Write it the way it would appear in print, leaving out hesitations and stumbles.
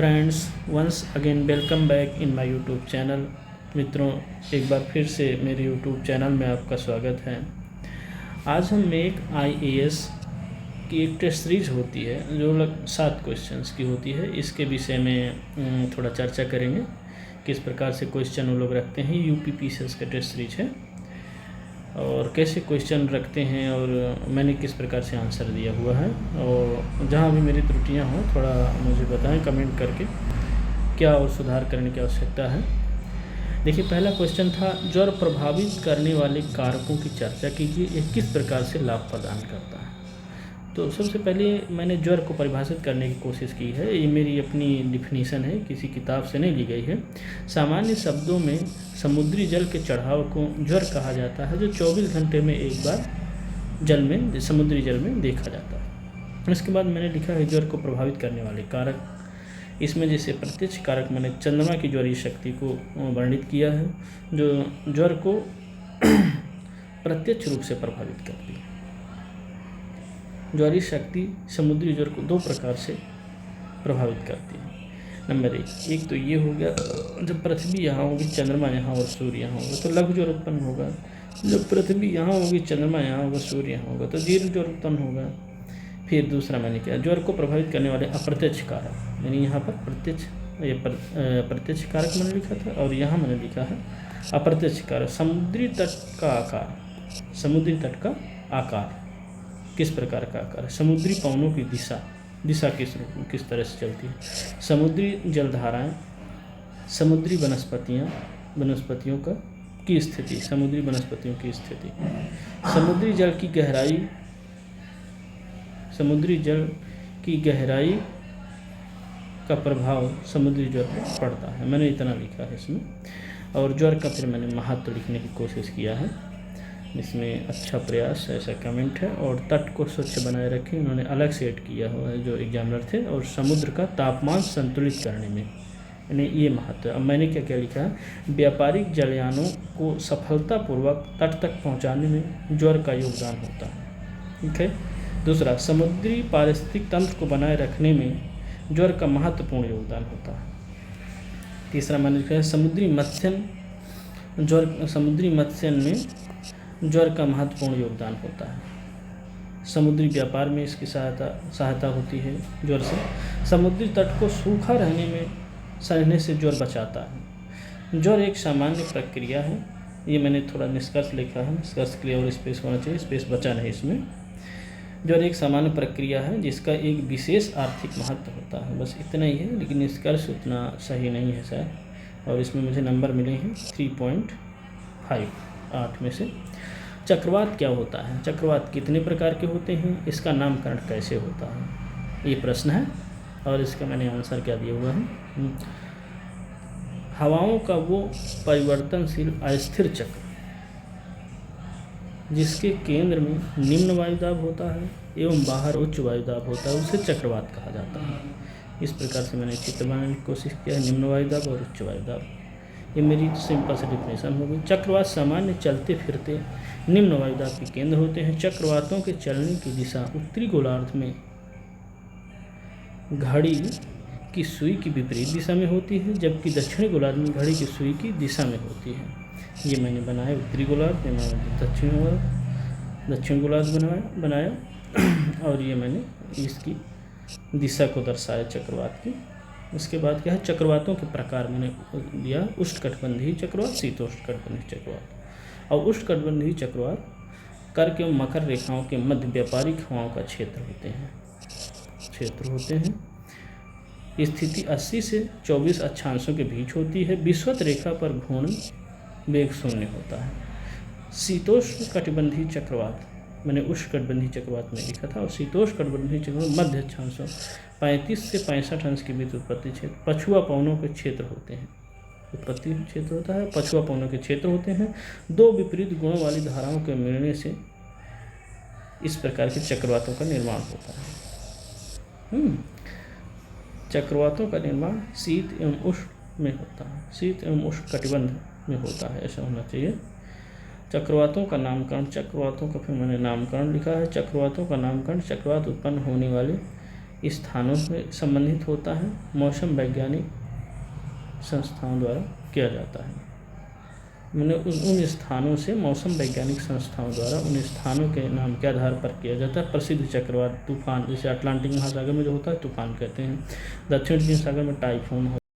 Friends, once again welcome back in my YouTube channel. मित्रों, एक बार फिर से मेरे यूट्यूब चैनल में आपका स्वागत है। आज हम एक आईएएस की एक टेस्ट सीरीज होती है जो 7 क्वेश्चंस की होती है, इसके विषय में थोड़ा चर्चा करेंगे। किस प्रकार से क्वेश्चन वो लोग रखते हैं, यूपीपीसीएस का टेस्ट सीरीज है, और कैसे क्वेश्चन रखते हैं और मैंने किस प्रकार से आंसर दिया हुआ है। और जहाँ भी मेरी त्रुटियाँ हों थोड़ा मुझे बताएं कमेंट करके, क्या और सुधार करने की आवश्यकता है। देखिए, पहला क्वेश्चन था, ज्वर प्रभावित करने वाले कारकों की चर्चा कीजिए, यह किस प्रकार से लाभ प्रदान करता है। तो सबसे पहले मैंने ज्वर को परिभाषित करने की कोशिश की है। ये मेरी अपनी डिफिनीशन है, किसी किताब से नहीं ली गई है। सामान्य शब्दों में समुद्री जल के चढ़ाव को ज्वर कहा जाता है, जो 24 घंटे में एक बार समुद्री जल में देखा जाता है। इसके बाद मैंने लिखा है ज्वर को प्रभावित करने वाले कारक। इसमें जैसे प्रत्यक्ष कारक मैंने चंद्रमा की ज्वरीय शक्ति को वर्णित किया है, जो ज्वर को प्रत्यक्ष रूप से प्रभावित करती है। ज्वरीय शक्ति समुद्री ज्वर को 2 प्रकार से प्रभावित करती है। नंबर 1 तो ये हो गया, जब पृथ्वी यहाँ होगी, चंद्रमा यहाँ और सूर्य यहाँ होगा तो लघु ज्वर उत्पन्न होगा। जब पृथ्वी यहाँ होगी, चंद्रमा यहाँ होगा, सूर्य यहाँ होगा तो दीर्घ ज्वर उत्पन्न होगा। फिर दूसरा मैंने क्या, ज्वर को प्रभावित करने वाले अप्रत्यक्ष कारक, यानी यहाँ पर प्रत्यक्ष कारक मैंने लिखा था और यहाँ मैंने लिखा है अप्रत्यक्ष कारक। समुद्री तट का आकार, समुद्री तट का आकार किस प्रकार का आकार है। समुद्री पवनों की दिशा किस तरह से चलती है। समुद्री जलधाराएं, समुद्री वनस्पतियों की स्थिति, समुद्री वनस्पतियों की स्थिति, समुद्री जल की गहराई का प्रभाव समुद्री ज्वर पर पड़ता है। मैंने इतना लिखा है इसमें। और ज्वर का फिर मैंने महत्व लिखने की कोशिश किया है, इसमें अच्छा प्रयास ऐसा कमेंट है। और तट को स्वच्छ बनाए रखें, उन्होंने अलग से ऐड किया हुआ है जो एग्जामिनर थे। और समुद्र का तापमान संतुलित करने में, यानी ये महत्व। अब मैंने क्या क्या लिखा है, व्यापारिक जलयानों को सफलतापूर्वक तट तक पहुंचाने में ज्वर का योगदान होता है। ठीक है। दूसरा, समुद्री पारिस्थितिक तंत्र को बनाए रखने में ज्वर का महत्वपूर्ण योगदान होता है। तीसरा मैंने लिखा है, समुद्री मत्स्यन में ज्वर का महत्वपूर्ण योगदान होता है। समुद्री व्यापार में इसकी सहायता होती है ज्वर से। समुद्री तट को सूखा रहने से ज्वर बचाता है। ज्वर एक सामान्य प्रक्रिया है, ये मैंने थोड़ा निष्कर्ष लिखा है, निष्कर्ष के लिए और स्पेस होना चाहिए, स्पेस बचा नहीं इसमें। ज्वर एक सामान्य प्रक्रिया है जिसका एक विशेष आर्थिक महत्व होता है। बस इतना ही है, लेकिन निष्कर्ष उतना सही नहीं है शायद। और इसमें मुझे नंबर मिले हैं 3.5 8 में से। चक्रवात क्या होता है, चक्रवात कितने प्रकार के होते हैं, इसका नामकरण कैसे होता है, ये प्रश्न है। और इसका मैंने आंसर क्या दिया हुआ है, हवाओं का वो परिवर्तनशील अस्थिर चक्र जिसके केंद्र में निम्न वायुदाब होता है एवं बाहर उच्च वायुदाब होता है, उसे चक्रवात कहा जाता है। इस प्रकार से मैंने चित्र बनाने की कोशिश किया है, निम्न वायुदाब और उच्च वायुदाब। ये मेरी सिंपल सी डिफिनेशन हो गई। चक्रवात सामान्य चलते फिरते निम्न वायुदाब के केंद्र होते हैं। चक्रवातों के चलने की दिशा उत्तरी गोलार्ध में घड़ी की सुई की विपरीत दिशा में होती है, जबकि दक्षिणी गोलार्ध में घड़ी की सुई की दिशा में होती है। ये मैंने बनाया उत्तरी गोलार्ध, दक्षिण गोलार्ध बनाया और ये मैंने इसकी दिशा को दर्शाया चक्रवात की। इसके बाद क्या है, चक्रवातों के प्रकार मैंने दिया, उष्णकटिबंधीय चक्रवात, शीतोष्णकटिबंधीय चक्रवात। और उष्णकटिबंधीय चक्रवात कर्क एवं मकर रेखाओं के मध्य व्यापारिक हवाओं का क्षेत्र होते हैं। स्थिति 80 से 24 अक्षांशों के बीच होती है। विषुवत रेखा पर घूर्णन वेग 0 होता है। शीतोष्णकटिबंधीय चक्रवात मैंने उष्णकटिबंधीय चक्रवात में लिखा था। और शीतोष्णकटिबंधीय चक्रवात मध्य अक्षांशों 35 से 65 अंश के बीच उत्पत्ति क्षेत्र, पछुआ पवनों के क्षेत्र होते हैं। उत्पत्ति क्षेत्र होता है, पछुआ पवनों के क्षेत्र होते हैं। 2 विपरीत गुणों वाली धाराओं के मिलने से इस प्रकार के चक्रवातों का निर्माण होता है। चक्रवातों का निर्माण शीत एवं उष्ण में होता है, शीत एवं उष्ण कटिबंध में होता है, ऐसा होना चाहिए। चक्रवातों का नामकरण, चक्रवातों का फिर मैंने नामकरण लिखा है। चक्रवातों का नामकरण चक्रवात उत्पन्न होने वाले स्थानों से संबंधित होता है, मौसम वैज्ञानिक संस्थाओं द्वारा किया जाता है। मैंने उन स्थानों से मौसम वैज्ञानिक संस्थाओं द्वारा उन स्थानों के नाम के आधार पर किया जाता है। प्रसिद्ध चक्रवात तूफान, जैसे अटलांटिक महासागर में जो होता है तूफान कहते हैं, दक्षिण चीन सागर में टाइफून